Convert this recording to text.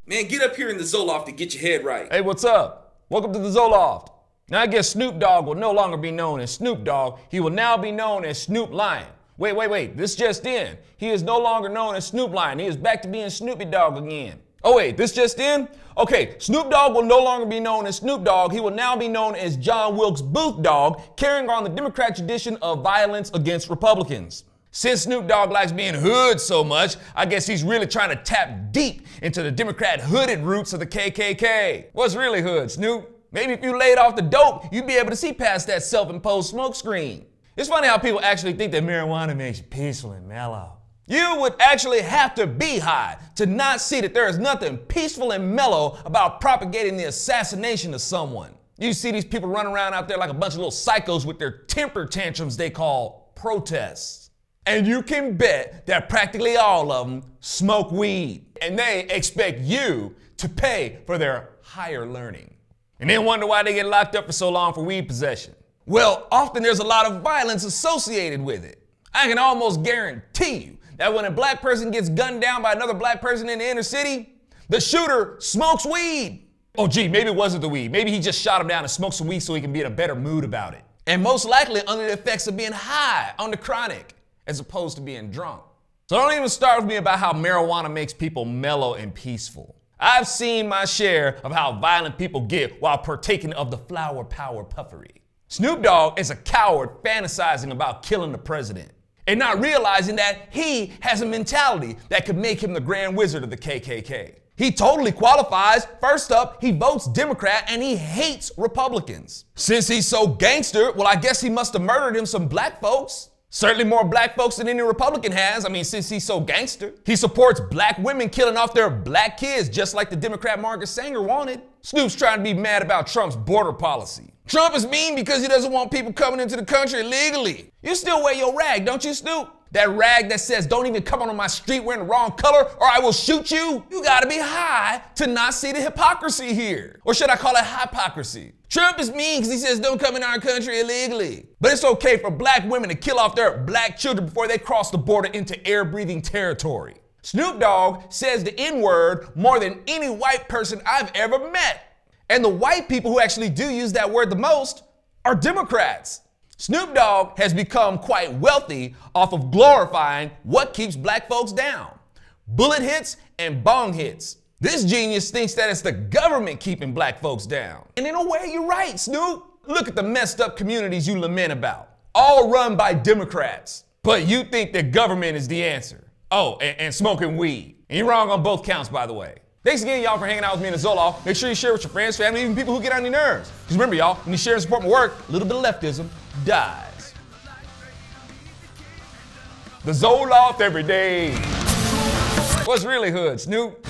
Man, get up here in the Zoloft to get your head right. Hey, what's up? Welcome to the Zoloft. Now I guess Snoop Dogg will no longer be known as Snoop Dogg. He will now be known as Snoop Lion. Wait, this just in. He is no longer known as Snoop Lion. He is back to being Snoopy Dogg again. Oh wait, this just in? Okay, Snoop Dogg will no longer be known as Snoop Dogg. He will now be known as John Wilkes Booth Dogg, carrying on the Democrat tradition of violence against Republicans. Since Snoop Dogg likes being hood so much, I guess he's really trying to tap deep into the Democrat hooded roots of the KKK. What's really hood, Snoop? Maybe if you laid off the dope, you'd be able to see past that self-imposed smoke screen. It's funny how people actually think that marijuana makes you peaceful and mellow. You would actually have to be high to not see that there is nothing peaceful and mellow about propagating the assassination of someone. You see these people running around out there like a bunch of little psychos with their temper tantrums they call protests. And you can bet that practically all of them smoke weed. And they expect you to pay for their higher learning. And then wonder why they get locked up for so long for weed possession. Well, often there's a lot of violence associated with it. I can almost guarantee you that when a black person gets gunned down by another black person in the inner city, the shooter smokes weed. Oh gee, maybe it wasn't the weed. Maybe he just shot him down and smoked some weed so he can be in a better mood about it. And most likely under the effects of being high on the chronic, as opposed to being drunk. So don't even start with me about how marijuana makes people mellow and peaceful. I've seen my share of how violent people get while partaking of the flower power puffery. Snoop Dogg is a coward fantasizing about killing the president and not realizing that he has a mentality that could make him the grand wizard of the KKK. He totally qualifies. First up, he votes Democrat and he hates Republicans. Since he's so gangster, well, I guess he must have murdered him some black folks. Certainly more black folks than any Republican has. I mean, since he's so gangster. He supports black women killing off their black kids, just like the Democrat Margaret Sanger wanted. Snoop's trying to be mad about Trump's border policy. Trump is mean because he doesn't want people coming into the country illegally. You still wear your rag, don't you, Snoop? That rag that says, don't even come on my street wearing the wrong color or I will shoot you. You gotta be high to not see the hypocrisy here. Or should I call it hypocrisy? Trump is mean because he says don't come in our country illegally. But it's okay for black women to kill off their black children before they cross the border into air-breathing territory. Snoop Dogg says the N-word more than any white person I've ever met. And the white people who actually do use that word the most are Democrats. Snoop Dogg has become quite wealthy off of glorifying what keeps black folks down. Bullet hits and bong hits. This genius thinks that it's the government keeping black folks down. And in a way, you're right, Snoop. Look at the messed up communities you lament about. All run by Democrats. But you think the government is the answer. Oh, and smoking weed. And you're wrong on both counts, by the way. Thanks again, y'all, for hanging out with me in the Zoloft. Make sure you share with your friends, family, even people who get on your nerves. Because remember, y'all, when you share and support my work, a little bit of leftism dies. The Zoloft every day. What's really hood, Snoop?